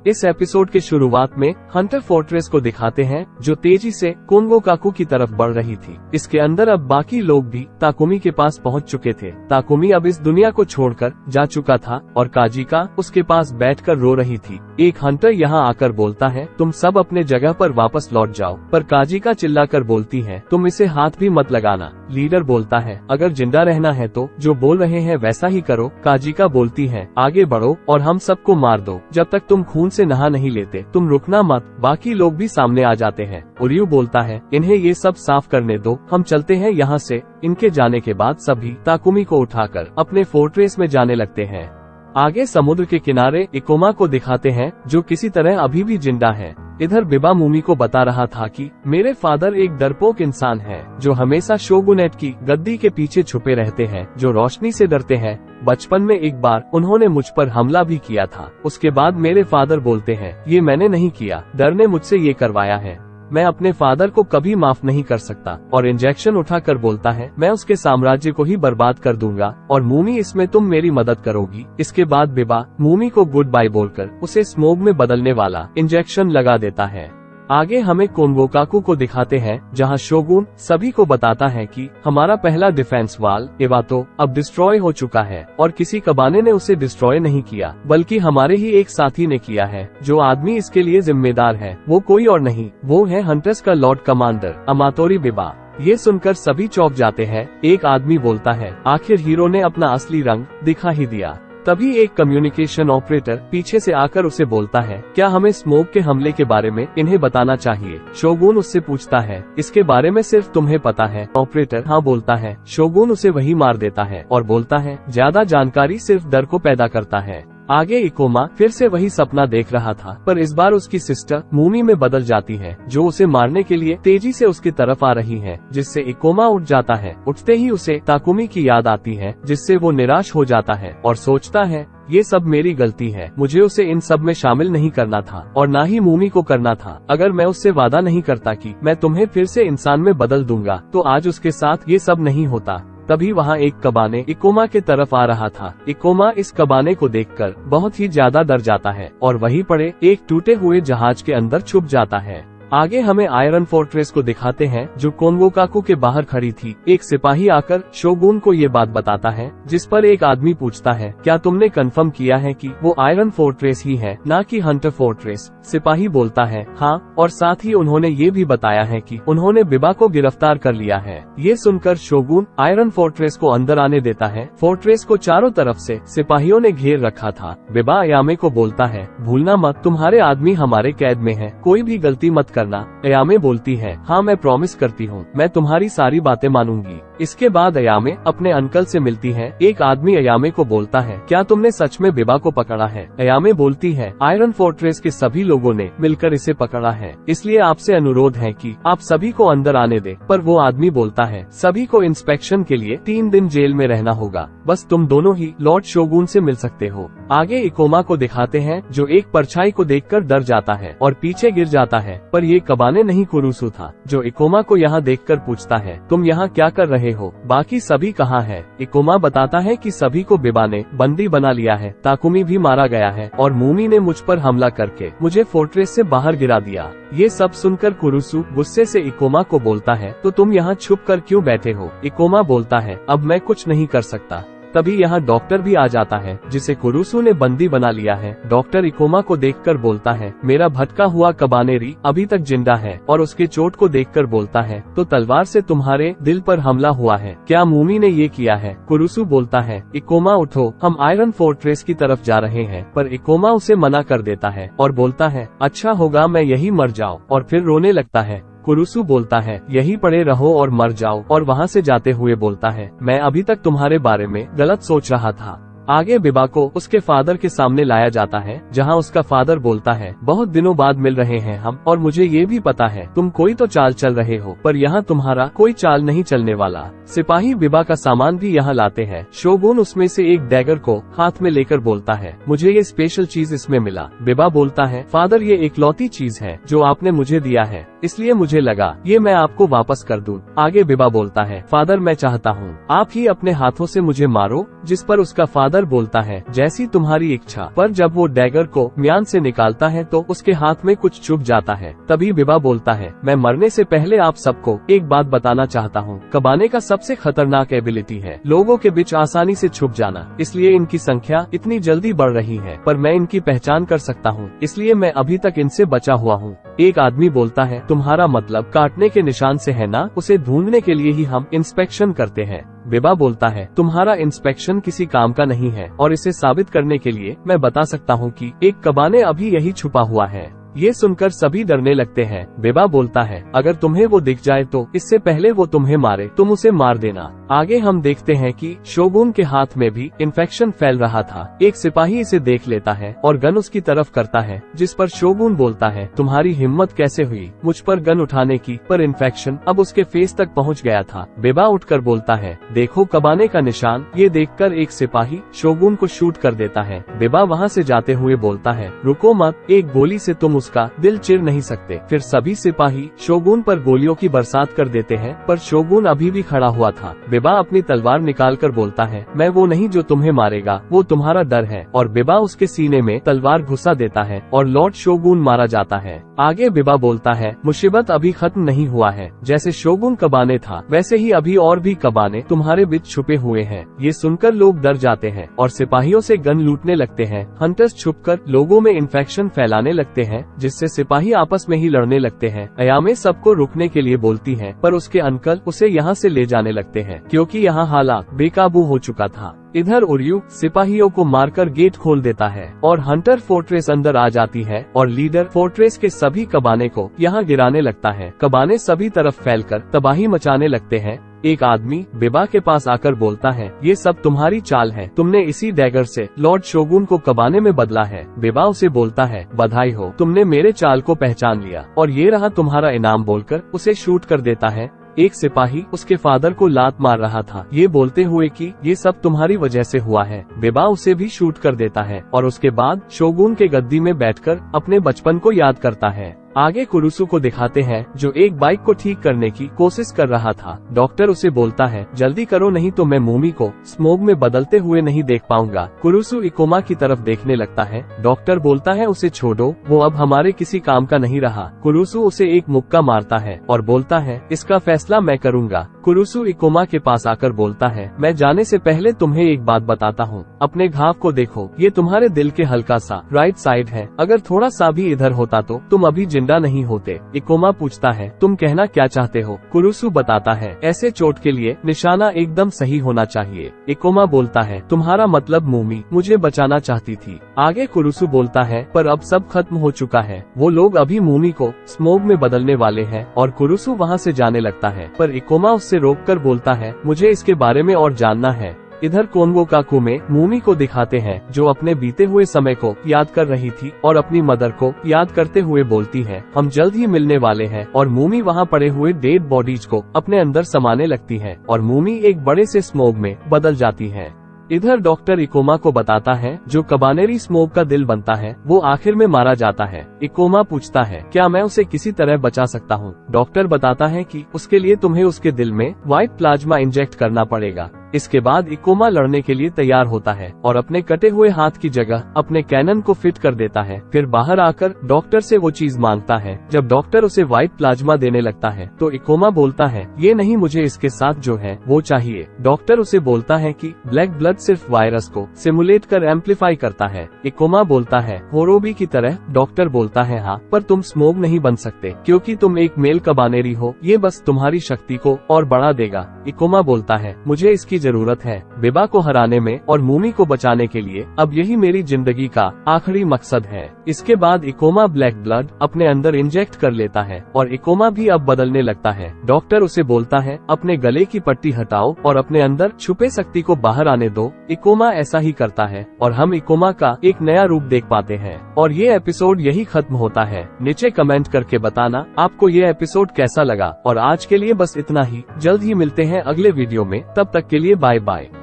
इस एपिसोड के शुरुआत में हंटर फोर्ट्रेस को दिखाते हैं जो तेजी से कोन्गोकाकू की तरफ बढ़ रही थी। इसके अंदर अब बाकी लोग भी ताकुमी के पास पहुंच चुके थे। ताकुमी अब इस दुनिया को छोड़कर जा चुका था और काजिका उसके पास बैठकर रो रही थी। एक हंटर यहाँ आकर बोलता है, तुम सब अपने जगह पर वापस लौट जाओ, पर काजिका चिल्लाकर बोलती है, तुम इसे हाथ भी मत लगाना। लीडर बोलता है, अगर जिंदा रहना है तो जो बोल रहे हैं वैसा ही करो। काजिका बोलती है, आगे बढ़ो और हम सबको मार दो, जब तक तुम खून से नहा नहीं लेते तुम रुकना मत। बाकी लोग भी सामने आ जाते हैं। उरियू बोलता है, इन्हें ये सब साफ करने दो, हम चलते हैं यहाँ से। इनके जाने के बाद सभी ताकुमी को उठाकर अपने फोर्ट्रेस में जाने लगते हैं। आगे समुद्र के किनारे इकोमा को दिखाते हैं जो किसी तरह अभी भी जिंदा है। इधर बिबा मूमी को बता रहा था कि मेरे फादर एक डरपोक इंसान है जो हमेशा शोगुनेट की गद्दी के पीछे छुपे रहते हैं, जो रोशनी से डरते हैं। बचपन में एक बार उन्होंने मुझ पर हमला भी किया था। उसके बाद मेरे फादर बोलते हैं, ये मैंने नहीं किया, डर ने मुझसे ये करवाया है। मैं अपने फादर को कभी माफ नहीं कर सकता। और इंजेक्शन उठाकर बोलता है, मैं उसके साम्राज्य को ही बर्बाद कर दूंगा और मूमी इसमें तुम मेरी मदद करोगी। इसके बाद बिबा मूमी को गुड बाय बोलकर उसे स्मोग में बदलने वाला इंजेक्शन लगा देता है। आगे हमें कोन्गोकाकू को दिखाते हैं जहां शोगुन सभी को बताता है कि हमारा पहला डिफेंस वाल इवातो अब डिस्ट्रॉय हो चुका है और किसी कबाने ने उसे डिस्ट्रॉय नहीं किया, बल्कि हमारे ही एक साथी ने किया है। जो आदमी इसके लिए जिम्मेदार है वो कोई और नहीं, वो है हंटर्स का लॉर्ड कमांडर अमातोरी बिबा। ये सुनकर सभी चौंक जाते हैं। एक आदमी बोलता है, आखिर हीरो ने अपना असली रंग दिखा ही दिया। तभी एक कम्युनिकेशन ऑपरेटर पीछे से आकर उसे बोलता है, क्या हमें स्मोक के हमले के बारे में इन्हें बताना चाहिए? शोगुन उससे पूछता है, इसके बारे में सिर्फ तुम्हें पता है? ऑपरेटर हाँ बोलता है। शोगुन उसे वही मार देता है और बोलता है, ज्यादा जानकारी सिर्फ डर को पैदा करता है। आगे इकोमा फिर से वही सपना देख रहा था, पर इस बार उसकी सिस्टर मूमी में बदल जाती है जो उसे मारने के लिए तेजी से उसकी तरफ आ रही है, जिससे इकोमा उठ जाता है। उठते ही उसे ताकुमी की याद आती है, जिससे वो निराश हो जाता है और सोचता है, ये सब मेरी गलती है, मुझे उसे इन सब में शामिल नहीं करना था और ना ही मूमी को करना था। अगर मैं उससे वादा नहीं करता कि मैं तुम्हें फिर से इंसान में बदल दूंगा तो आज उसके साथ ये सब नहीं होता। तभी वहाँ एक कबाने इकोमा के तरफ आ रहा था। इकोमा इस कबाने को देखकर बहुत ही ज्यादा डर जाता है और वहीं पड़े एक टूटे हुए जहाज के अंदर छुप जाता है। आगे हमें आयरन फोर्ट्रेस को दिखाते हैं जो कोन्गोकाकू के बाहर खड़ी थी। एक सिपाही आकर शोगुन को ये बात बताता है, जिस पर एक आदमी पूछता है, क्या तुमने कंफर्म किया है कि वो आयरन फोर्ट्रेस ही है, ना कि हंटर फोर्ट्रेस? सिपाही बोलता है, हाँ, और साथ ही उन्होंने ये भी बताया है कि उन्होंने बिबा को गिरफ्तार कर लिया है। ये सुनकर शोगुन आयरन फोर्ट्रेस को अंदर आने देता है। फोर्ट्रेस को चारों तरफ से सिपाहियों ने घेर रखा था। बिबा अयामे को बोलता है, भूलना मत, तुम्हारे आदमी हमारे कैद में है, कोई भी गलती मत करना। अयामे बोलती है, हाँ मैं प्रॉमिस करती हूँ, मैं तुम्हारी सारी बातें मानूंगी। इसके बाद अयामे अपने अंकल से मिलती है। एक आदमी अयामे को बोलता है, क्या तुमने सच में बिबा को पकड़ा है? अयामे बोलती है, आयरन फोर्ट्रेस के सभी लोगों ने मिलकर इसे पकड़ा है, इसलिए आपसे अनुरोध है कि आप सभी को अंदर आने दे। पर वो आदमी बोलता है, सभी को इंस्पेक्शन के लिए 3 दिन जेल में रहना होगा, बस तुम दोनों ही लॉर्ड शोगुन से मिल सकते हो। आगे इकोमा को दिखाते हैं जो एक परछाई को देखकर डर जाता है और पीछे गिर जाता है, पर ये कबाने नहीं कुरुसु था, जो इकोमा को यहाँ देखकर पूछता है, तुम यहाँ क्या कर रहे हो? बाकी सभी कहाँ है? इकोमा बताता है कि सभी को बिबा ने बंदी बना लिया है, ताकुमी भी मारा गया है और मूमी ने मुझ पर हमला करके मुझे फोर्ट्रेस से बाहर गिरा दिया। ये सब सुनकर कुरुसु गुस्से से इकोमा को बोलता है, तो तुम यहाँ छुप कर क्यों बैठे हो? इकोमा बोलता है, अब मैं कुछ नहीं कर सकता। तभी यहाँ डॉक्टर भी आ जाता है जिसे कुरुसु ने बंदी बना लिया है। डॉक्टर इकोमा को देखकर बोलता है, मेरा भटका हुआ कबानेरी अभी तक जिंदा है, और उसके चोट को देखकर बोलता है, तो तलवार से तुम्हारे दिल पर हमला हुआ है, क्या मूमी ने ये किया है? कुरुसु बोलता है, इकोमा उठो, हम आयरन फोर्ट्रेस की तरफ जा रहे हैं। पर इकोमा उसे मना कर देता है और बोलता है, अच्छा होगा मैं यही मर जाऊं, और फिर रोने लगता है। कुरुसु बोलता है, यही पड़े रहो और मर जाओ, और वहाँ से जाते हुए बोलता है, मैं अभी तक तुम्हारे बारे में गलत सोच रहा था। आगे बिबा को उसके फादर के सामने लाया जाता है, जहां उसका फादर बोलता है, बहुत दिनों बाद मिल रहे हैं हम, और मुझे ये भी पता है तुम कोई तो चाल चल रहे हो, पर यहाँ तुम्हारा कोई चाल नहीं चलने वाला। सिपाही बिबा का सामान भी यहाँ लाते हैं। शोगुन उसमें से एक डैगर को हाथ में लेकर बोलता है, मुझे ये स्पेशल चीज इसमें मिला। बिबा बोलता है, फादर ये इकलौती चीज है जो आपने मुझे दिया है, इसलिए मुझे लगा ये मैं आपको वापस कर दूं। आगे बिबा बोलता है, फादर मैं चाहता हूँ आप ही अपने हाथों से मुझे मारो, जिस पर उसका फादर फादर बोलता है जैसी तुम्हारी इच्छा। पर जब वो डैगर को म्यान से निकालता है तो उसके हाथ में कुछ चुभ जाता है। तभी बिबा बोलता है मैं मरने से पहले आप सबको एक बात बताना चाहता हूँ। कबाने का सबसे खतरनाक एबिलिटी है लोगों के बीच आसानी से छुप जाना, इसलिए इनकी संख्या इतनी जल्दी बढ़ रही है, पर मैं इनकी पहचान कर सकता हूँ, इसलिए मैं अभी तक इनसे बचा हुआ हूँ। एक आदमी बोलता है तुम्हारा मतलब काटने के निशान से है ना? उसे ढूंढने के लिए ही हम इंस्पेक्शन करते हैं। बिबा बोलता है तुम्हारा इंस्पेक्शन किसी काम का नहीं है, और इसे साबित करने के लिए मैं बता सकता हूँ कि एक कबाने अभी यही छुपा हुआ है। ये सुनकर सभी डरने लगते हैं। बिबा बोलता है अगर तुम्हें वो दिख जाए तो इससे पहले वो तुम्हें मारे तुम उसे मार देना। आगे हम देखते हैं कि शोगुन के हाथ में भी इन्फेक्शन फैल रहा था। एक सिपाही इसे देख लेता है और गन उसकी तरफ करता है, जिस पर शोगुन बोलता है तुम्हारी हिम्मत कैसे हुई मुझ पर गन उठाने की? पर इन्फेक्शन अब उसके फेस तक पहुंच गया था। बिबा उठकर बोलता है देखो कबाने का निशान। ये देखकर एक सिपाही शोगुन को शूट कर देता है। बिबा वहाँ से जाते हुए बोलता है रुको मत, एक गोली से तुम उसका दिल चिर नहीं सकते। फिर सभी सिपाही शोगुन पर गोलियों की बरसात कर देते हैं, पर शोगुन अभी भी खड़ा हुआ था। बिबा अपनी तलवार निकालकर बोलता है मैं वो नहीं जो तुम्हें मारेगा, वो तुम्हारा डर है, और बिबा उसके सीने में तलवार घुसा देता है और लॉर्ड शोगुन मारा जाता है। आगे बिबा बोलता है मुसीबत अभी खत्म नहीं हुआ है। जैसे शोगुन कबाने था वैसे ही अभी और भी कबाने तुम्हारे बीच छुपे हुए हैं। ये सुनकर लोग डर जाते हैं और सिपाहियों से गन लूटने लगते हैं। हंटर्स छुपकर लोगों में इन्फेक्शन फैलाने लगते हैं, जिससे सिपाही आपस में ही लड़ने लगते हैं। अयामे सबको रुकने के लिए बोलती है, पर उसके अंकल उसे यहाँ से ले जाने लगते हैं क्योंकि यहाँ हालात बेकाबू हो चुका था। इधर उर्यू सिपाहियों को मारकर गेट खोल देता है और हंटर फोर्ट्रेस अंदर आ जाती है और लीडर फोर्ट्रेस के सभी कबाने को यहाँ गिराने लगता है। कबाने सभी तरफ फैलकर तबाही मचाने लगते हैं। एक आदमी बिबा के पास आकर बोलता है ये सब तुम्हारी चाल है, तुमने इसी डैगर से लॉर्ड शोगुन को कबाने में बदला है। बिबा उसे बोलता है बधाई हो, तुमने मेरे चाल को पहचान लिया और ये रहा तुम्हारा इनाम, बोलकर उसे शूट कर देता है। एक सिपाही उसके फादर को लात मार रहा था, ये बोलते हुए कि ये सब तुम्हारी वजह से हुआ है। बिबा उसे भी शूट कर देता है और उसके बाद शोगुन के गद्दी में बैठकर अपने बचपन को याद करता है। आगे कुरुसु को दिखाते हैं जो एक बाइक को ठीक करने की कोशिश कर रहा था। डॉक्टर उसे बोलता है जल्दी करो नहीं तो मैं मूमी को स्मोक में बदलते हुए नहीं देख पाऊंगा। कुरुसु इकोमा की तरफ देखने लगता है। डॉक्टर बोलता है उसे छोड़ो, वो अब हमारे किसी काम का नहीं रहा। कुरुसु उसे एक मुक्का मारता है और बोलता है इसका फैसला मैं करूंगा। कुरुसु इकोमा के पास आकर बोलता है मैं जाने से पहले तुम्हें एक बात बताता हूँ, अपने घाव को देखो, ये तुम्हारे दिल के हल्का सा राइट साइड है, अगर थोड़ा सा भी इधर होता तो तुम अभी जिंदा नहीं होते। इकोमा पूछता है तुम कहना क्या चाहते हो? कुरुसु बताता है ऐसे चोट के लिए निशाना एकदम सही होना चाहिए। इकोमा बोलता है तुम्हारा मतलब मूमी मुझे बचाना चाहती थी। आगे कुरुसु बोलता है पर अब सब खत्म हो चुका है, वो लोग अभी मूमी को स्मोक में बदलने वाले हैं। और कुरुसु वहाँ से जाने लगता है, पर इकोमा उससे रोककर बोलता है मुझे इसके बारे में और जानना है। इधर कोन्गोकाकू में मूमी को दिखाते हैं जो अपने बीते हुए समय को याद कर रही थी और अपनी मदर को याद करते हुए बोलती है हम जल्द ही मिलने वाले हैं। और मूमी वहाँ पड़े हुए डेड बॉडीज को अपने अंदर समाने लगती है और मूमी एक बड़े से स्मोक में बदल जाती है। इधर डॉक्टर इकोमा को बताता है जो कबानेरी स्मोक का दिल बनता है वो आखिर में मारा जाता है। इकोमा पूछता है क्या मैं उसे किसी तरह बचा सकता हूँ? डॉक्टर बताता है कि उसके लिए तुम्हें उसके दिल में व्हाइट प्लाज्मा इंजेक्ट करना पड़ेगा। इसके बाद इकोमा लड़ने के लिए तैयार होता है और अपने कटे हुए हाथ की जगह अपने कैनन को फिट कर देता है। फिर बाहर आकर डॉक्टर से वो चीज मांगता है। जब डॉक्टर उसे व्हाइट प्लाज्मा देने लगता है तो इकोमा बोलता है ये नहीं, मुझे इसके साथ जो है वो चाहिए। डॉक्टर उसे बोलता है कि ब्लैक ब्लड सिर्फ वायरस को सिमुलेट कर एम्पलीफाई करता है। इकोमा बोलता है होरोबी की तरह। डॉक्टर बोलता है हाँ, पर तुम स्मोक नहीं बन सकते क्योंकि तुम एक मेल कबानेरी हो, ये बस तुम्हारी शक्ति को और बढ़ा देगा। इकोमा बोलता है मुझे इसकी जरूरत है बिबा को हराने में और मूमी को बचाने के लिए, अब यही मेरी जिंदगी का आखिरी मकसद है। इसके बाद इकोमा ब्लैक ब्लड अपने अंदर इंजेक्ट कर लेता है और इकोमा भी अब बदलने लगता है। डॉक्टर उसे बोलता है अपने गले की पट्टी हटाओ और अपने अंदर छुपे शक्ति को बाहर आने दो। इकोमा ऐसा ही करता है और हम इकोमा का एक नया रूप देख पाते हैं और ये एपिसोड यही खत्म होता है। नीचे कमेंट करके बताना आपको ये एपिसोड कैसा लगा और आज के लिए बस इतना ही। जल्द ही मिलते हैं अगले वीडियो में, तब तक के लिए बाय बाय।